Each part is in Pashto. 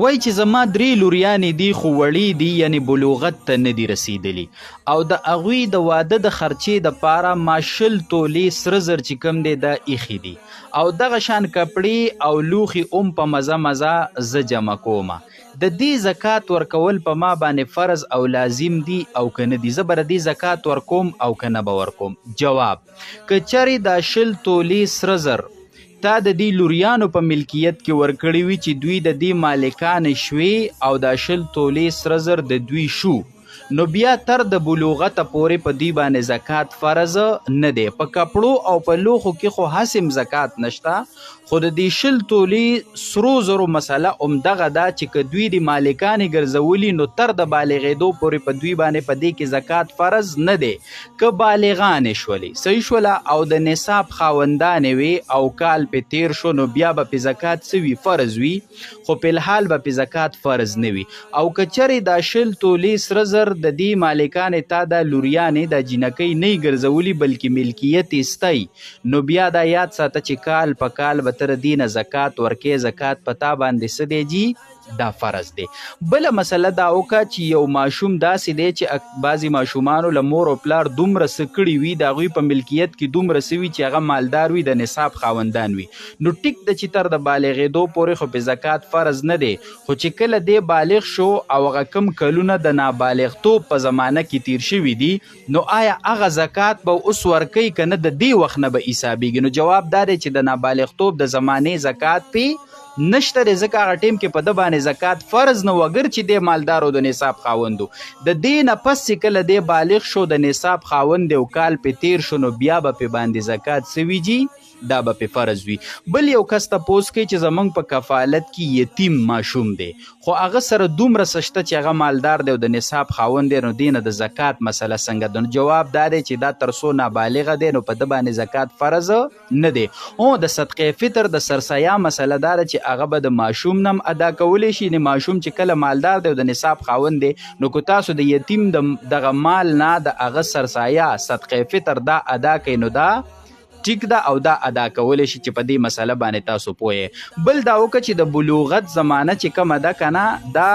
وای چې زما 3 لوریانې دي خو وړې دي یعنی بلوغت ته نه دي رسیدلي او د هغوی د واده د خرچې دپاره ما 20 تولې سره زر چې کوم دی دا ایښي دي او دغه شان کپړې او لوښي هم په مزه مزه زه جمع کومه د دې زکات ورکول په ما باندې فرض او لازم دي او که نه دي زه به د دې زکات ورکوم او که نه به ورکوم جواب که چرې دا 20 تولې سره زر تا د دې لوریانو په ملکیت کې ورکړی وي چې دوی د دې مالکان شوي او دا 20 تولې سره زر د دوی شو نو بیا تر د بلوغت پورې په دوی باندې زکات فرض نه دی په کپړو او په لوښو کې خو هسم زکات نشته خو د دې 20 تولې سرو زرو مسله همدغه ده چې که دوی د مالکانې ګرځولي نو تر د بالغېدو پورې په دوی باندې په دې کې زکات فرض نه دی که بالغانې شولې صحیح شوله او د نصاب خاوندانې وي او کال پې تیر شو نو بیا به پې زکات څه وي فرض وي خو په الحال به پې زکات فرض نه وي او که چرې دا 20 تولې سره زر د دې مالکانې تا دا لوریانې دا جینکۍ نه ګرځولي بلکې ملکیت یې ستی نو بیا دا یاد ساته چې کال په کال به تر دینه زکات ورکې زکات پتا باندې څه دی جی دا فرض دی بله مسله دا وکړه چې یو ماشوم داسې دی چې بعضې ماشومانو له مور او پلار دومره څه کړي وي د هغوی په ملکیت کې دومره څه وي چې هغه مالدار وي د نصاب خاوندان وي نو ټیک ده چې تر د بالغېدو پورې خو په زکات فرض نه دی خو چې کله دی بالغ شو او هغه کم کلونه د نابالغتوب په زمانه کې تیر شوي دي نو آیا هغه زکات به اوس ورکوي که نه د دې وخت نه به حسابېږي نو جواب دا دی چې د نابالغتوب د زمانې زکات پې نشته دی ځکه هغه ټیم کې په ده باندې زکات فرض نه وګر چې دی مالدار او د نصاب خاوندو د دې نه پس چې کله دی بالغ شو د نصاب خاوند دی او کال پې تیر شو نو بیا به پې باندې زکات څه وي جي دا به پې فرض وي بل یو کس تپوس کوي چې زموږ په کفالت کې یتیم ماشوم دی خو هغه سره دومره څه شته چې هغه مالدار دی او د نصاب خاوند دی نو دې نه د زکات مسله څنګه ده نو جواب دا دی چې دا تر څو نابالغه دی نو په ده باندې زکات فرض نه دی د صدقې فطر د سرسیا مسله دا ده چې هغه به د ماشوم نم ادا کولی شي نه ماشوم چې کله مالدار دی او د نصاب خاوند دی نو که تاسو د یتیم دغه مال نه د هغه سرسایه صدقې فطر دا ادا کوي نو دا ټیک ده او دا ادا کولی شي چې په دې مسله باندې تاسو پوهې بل دا وکړه چې د بلوغت زمانه چې کومه ده که نه دا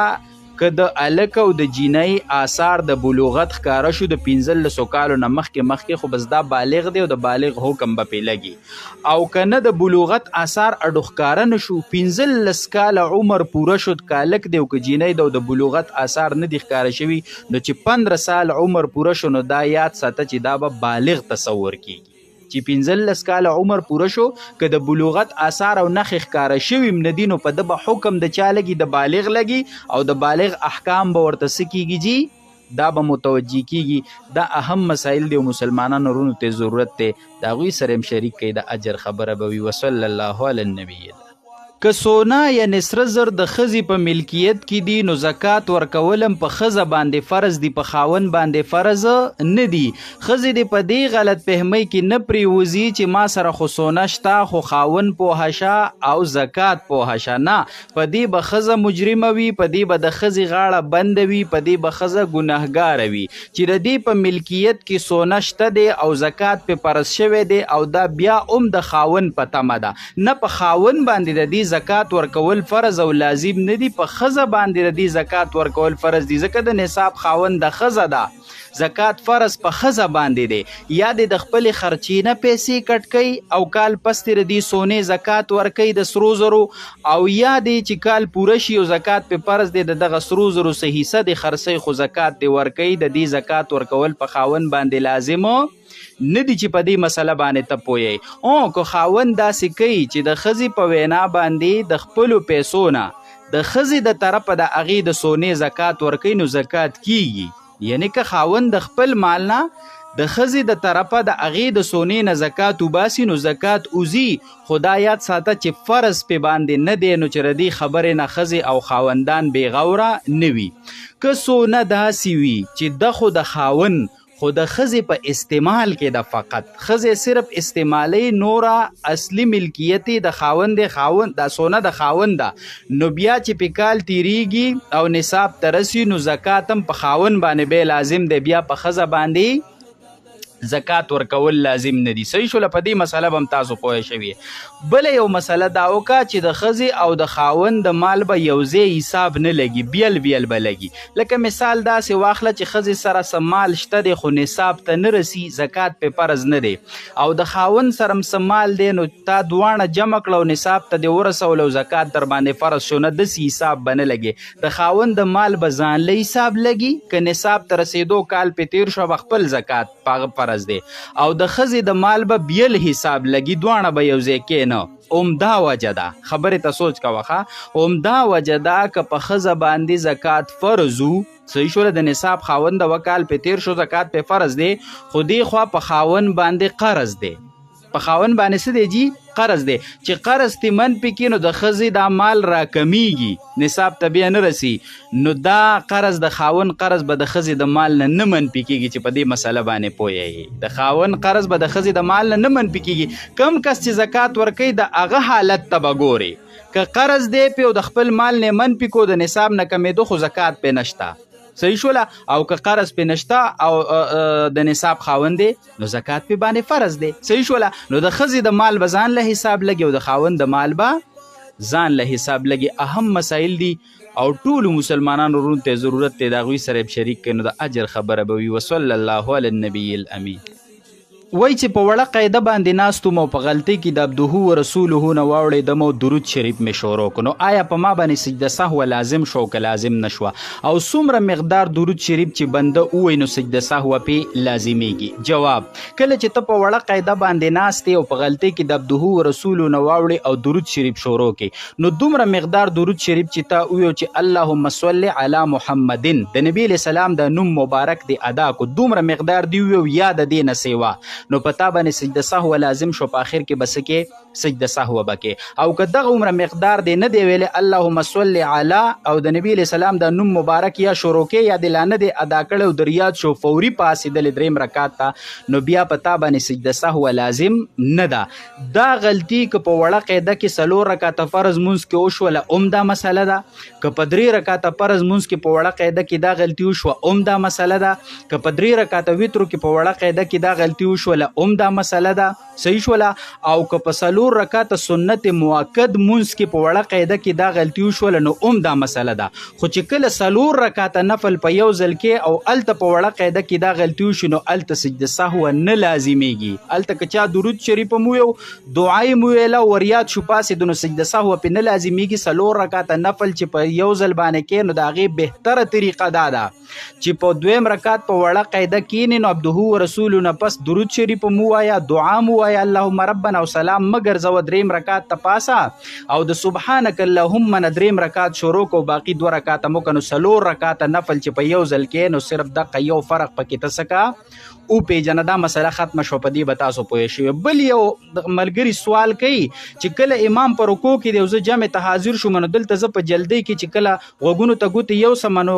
که د هلک او د جینۍ آثار د بلوغت ښکاره شو د 15 کالو نه مخکې خو بس دا بالغ دی او د بالغ حکم به پې لګي او که نه د بلوغت آثار اډو ښکاره نه شو 15 کاله عمر پوره شد که هلک دی او که جینۍ دی او د بلوغت آثار نه دي ښکاره شوي نو چې 15 سال عمر پوره شو نو دا یاد ساته چې دا به بالغ تصور کیږي چې 15 کاله عمر پوره شو که د بلوغت آثار او نښې ښکاره شوي هم نه دي نو په ده به حکم د چا لګي د بالغ لګي او د بالغ احکام به ورته څه کیږي جي دا به متوجه کیږي دا اهم مسایل دی او مسلمانانو ورونو ته ضرورت دی د هغوی سره هم شریک کوي د اجر خبره به وي وصلی الله علی النبی که سونا یعنی سره زر د ښځې په ملکیت کې دي نو زکات ورکول هم په ښځه باندې فرض دي په خاوند باندې فرض نه دي ښځې دې په دې غلط فهمۍ کې نه پرېوځي چې ما سره خو سونا شته خو خاوند پوهه شه او زکات پوهه شه نه په دې به ښځه مجرمه وي په دې به د ښځې غاړه بنده وي په دې به ښځه ګناهګاره وي چې د دې په ملکیت کې سونا شته دی او زکات پې فرض شوی دی او دا بیا هم د خاوند په تمه ده نه په خاوند باندې د دې زکات ورکول فرض او لازم نه دي په ښځه باندې د دې زکات ورکول فرض دي ځکه د نصاب خاوند د ښځه ده زکات فرض په ښځه باندې دی یا د خپلې خرچې نه پیسې کټ کوي او کال پس ترې دې سونې زکات ورکوي د سرو زرو او یا دی چې کال پوره شي او زکات پې فرض دی د دغه سرو زرو څه حصه د خرڅۍ خو زکات دی ورکوي د دې زکات ورکول په خاوند باندې لازم نه دي چې په دې مسله باندې ته پوهیږئ که خاوند داسې کوي چې د ښځې په وینا باندې د خپلو پیسو نه د ښځې د طرفه د هغې د سونې زکات ورکوي نو زکات کیږي یعنی که خاوند د خپل مال نه د ښځې د طرفه د هغې د سونې نه زکات وباسي نو زکات وځي خو دا یاد ساته چې فرض پې باندې نه دی نو چې د دې خبرې نه ښځې او خاوندان بېغوره نه وي که سونه داسې وي چې ده خو د خاوند خو د ښځې په استعمال کې د فقط ښځې صرف استعمالي نوره اصلي ملکیت د خاوند دا سونه د خاوند ده نو بیا چې په کال تیریږي او نصاب ته رسي نو زکات هم په خاوند باندې به لازم دی بیا په ښځه باندې زکات ورکول لازم نه دي. صحیح شوله. په دې مسله به هم تاسو پوه شوي. بله یو مسله دا وکړه چې د ښځې او د خاوند د مال به یو ځای حساب نه لګي، بیل بیل به لګي. لکه مثال داسې واخله چې ښځې سره څه مال شته دی خو نصاب ته نه رسي، زکات پې فرض نه دی، او د خاوند سره هم څه مال دی نو تا دواړه جمع کړه او نصاب ته دې ورسول او زکات در باندې فرض شو، نه داسې حساب به نه لګي. د خاوند د مال به ځان له حساب لګي، که نصاب ته رسېدو کال پې تېر شو به خپل زکات په فرض دی، او د ښځې د مال به بیل حساب لګي، دواړه به یو ځای کېنه. عمده وجه ده، خبرې ته سوچ کوه ښه، عمده وجه ده که په ښځه باندې زکات فرض و، صحیح شوله، د نصاب خاوند د وکال پې تېر شو زکات پې فرض دی، خو دې خوا په خاوند باندې قرض دی، په خاوند باندې څه دی جی؟ قرض دی. چې قرض تې من پې کي نو د ښځې دا مال راکمیږي، نصاب ته بیا نه رسي، نو دا قرض د خاوند قرض به د ښځې د مال نه نه منفي کېږي. چې په دې مسله باندې پوهیږي، د خاوند قرض به د ښځې د مال نه نه منفي کېږي. کم کس چې زکات ورکوي د هغه حالت ته به ګوري، که قرض دی پې او د خپل مال نه منفي کو، د نصاب نه کمېدو خو زکات پې نشته، صحیح شوله، او که قرض پې نشته او د نصاب خاوند دی نو زکات پې باندې فرض دی، صحیح شوله. نو د ښځې د مال به ځان له حساب لګي او د خاوند د مال به ځان له حساب لګي. اهم مسایل دي او ټولو مسلمانانو ورونو ته ضرورت دی د هغوی سره شریک کړي، نو د اجر خبره به وي. وصلی الله علی النبی الامین. وای چې په وړه قاعده باندې ناست وم او په غلطۍ کې د عبدهو و رسوله نه واوړېدم او درود شریف مې شروع کړو، نو آیا په ما باندې سجده سهوه لازم شو که لازم نه شوه؟ او څومره مقدار درود شریف چې بنده ووایي نو سجده سهوه پې لازمیږي؟ جواب: کله چې ته په وړه قاعده باندې ناست یې او په غلطۍ کې د عبدهو و رسوله نه واوړې او درود شریف شروع کړې، نو دومره مقدار درود شریف چې تا وویو چې اللهم صل علی محمدین، د نبی علیه السلام د نوم مبارک دی ادا کو، دومره مقدار دی ویو یا د دې نه سیوا، نو پتا باندې سجده سهوه لازم شو، په آخر کې بس کې سجده سهوه بکې. او که دغه عمره مقدار دی نه دی ویلی اللهم صل علی او د نبی علیه السلام د نوم مبارک یا شروع کې یا د لا نه دی ادا کړی او د ریاض شو فوري پاسېدلې دریم رکات ته، نو بیا پتا باندې سجده سهوه لازم نه ده. دا غلطي که په وړه قاعده کې څلور رکاته فرض مونځ کې وشوله عمده مسله ده، که په درې رکاته فرض مونځ کې په وړه قاعده کې دا غلطي وشوه عمده مسله ده، که په درې رکاته وترو کې په وړه قاعده کې دا غلطي وشوله دا مسله ده، صحیح شوله. او که په څلور رکعته سنت مؤکد مونځ کې په وړه قاعده کې دا غلطي وشوله نو دا مسله ده. خو چې کله څلور رکعته نفل په یو ځل کې او هلته په وړه قاعده کې دا غلطي وشي نو هلته سجده سهوه نه لازمیږي. هلته که چا درود شریف هم ویو، دعا یې مو ویله، وریاد شو پاسېدو نو سجده سهوه پې نه لازمیږي. څلور رکعته نفل چې په یو ځل باندې کې نو د هغې بهتره طریقه دا ده چې په دویم رکعت په وړه قاعده کښېنې نو عبدهو و رسولو نه پس درود شریف مو وایا، دعا مو وایا، اللهم ربنا او سلام مگر زو دریم رکعت ته پاسا او د سبحانك اللهم نه دریم رکعت شروع کو، باقی دو رکعت مو کنو څلور رکعت نفل چې په یو ځل کې نو صرف دغه یو فرق پکې تسکا او پیژنه. دا مسله ختمه شو، په دې به تاسو پوه شئ. بل یو ملګري سوال کوي چې کله امام په رکوع کې دی او زه جمع ته حاضر شوم نو دلته زه په جلدۍ کې چې کله غوږونو ته ګوتې یو سمه نو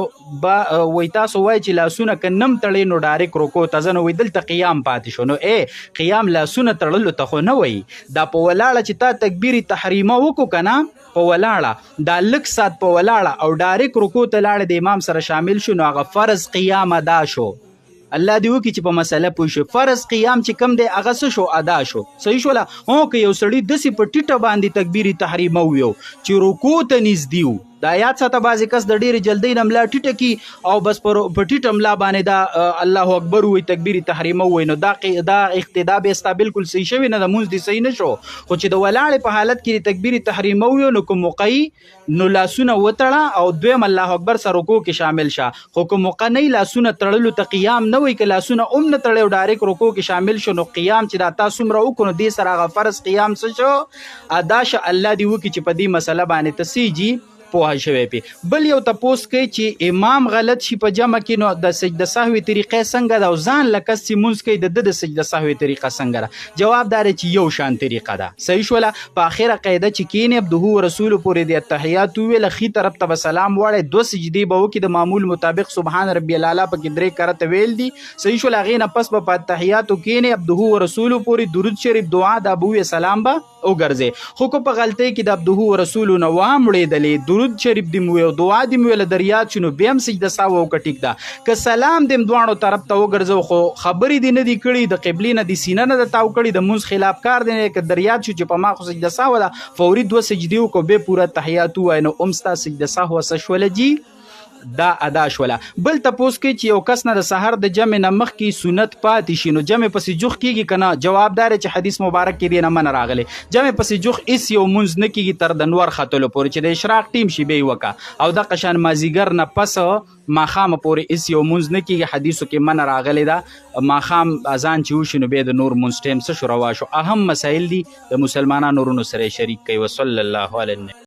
وایي تاسو وایي چې لاسونه که نم تړئ نو ډایرک رکوع ته ځه، نو وایي دلته قیام پاتې شو. نو قیام لاسونه تړلو ته خو نه وایي، دا په ولاړه چې تا تکبیر تحریمه وکړو که نه، په ولاړه دا لږ ساعت په ولاړه او ډایرک رکوع ته لاړې د امام سره شامل شو نو هغه فرض قیام ادا شو. الله دې وکړي چې په مسله پوه شو. فرض قیام چې کم دی هغه څه شو؟ ادا شو، صحیح شوله. که یو سړي داسې په ټیټه باندې تکبیر تحریمه ویو چې رکوع ته نږدې و، دا یاد ساته بعضې کس د ډېرې جلدۍ نه ملا ټیټه کي او بس په ټیټه ملا باندې دا الله اکبر ووایي تکبیر تحریمه ووایي، نو دا اقتدا بیا ستا بلکل صحیح شوي نه، د مونځ دې صحیح نه شو. خو چې د ولاړې په حالت کې د تکبیر تحریمه وویو نو که موقعي نو لاسونه وتړه او دویم الله اکبر سره رکوع کې شامل شه. خو که موقع نه لاسونه تړلو ته قیام نه وایي، که لاسونه هم نه تړی او ډایرک رکوع کې شامل شو نو قیام چې دا تا څومره وکړو نو دې سره هغه فرض قیام څه شو؟ ادا شه. الله دې وکړي چې په دې مسله باندې ته سیجي پوه شوی پی. بل یو تپوس کوي چې امام غلط شي په جمع کې نو د سجده سهوی طریقې څنګه ده او ځان لکه چې مونځ کوي د سجده سهوی طریقه څنګه ده؟ جواب دا دی چې یو شان طریقه ده. صحیح شوله. په اخره قاعده چې کینې عبدهو رسول پورې د التحیات ویل خي طرف ته سلام واړی، دو سجدي به وکړي د معمول مطابق سبحان ربي الاعلى پکې 3 کرته ویل دي. صحیح شوله. هغې نه پس به په التحیاتو کینې عبدهو رسول پورې درود شریف دعا د ابو سلام به وګرځې. خو که په غلطۍ کې د عبده ورسولو نه وامړېدلې درود شریف دې مو وی او دعا دې مو ویله در یاد شي نو بیا هم سجده سهو وکړه ټیک ده. که سلام دې دواړو طرف ته وګرځو خو خبرې دې نه دي کړي د قبلې نه دې سینه نه ده تاو کړي د مونځ خلاف کار دی که در یاد شو چې په ما خو سجده سهو ده فوري 2 سجدې وکړو بیا پوره تحیات ووایه نو هم ستا سجده سهو څه شوله جي دا ادا شوله. بل تپوس کې چې یو کس نه د سحر د جمع نه مخکې سنت پاتې شي نو جمع پسې جوخ کېږي که نه؟ جواب دار چې حدیث مبارک کې دی نه منه راغلی جمع پسې جوخ هېڅ یو مونځ نه کېږي تر د نور ختلو پورې چې د اشراق ټیم شي بیا یې وکړه او دغه شان مازدیګر نه پس ماښامه پورې هېڅ یو مونځ نه کېږي. حدیثو کې منه راغلی ده ماښام اذان چې وشي نو بیا د نور مونځ ټیم څه شو روا شو. اهم مسایل دي د مسلمانانو ورونو سره یې شریک کوي. وصلی الله علی النبي.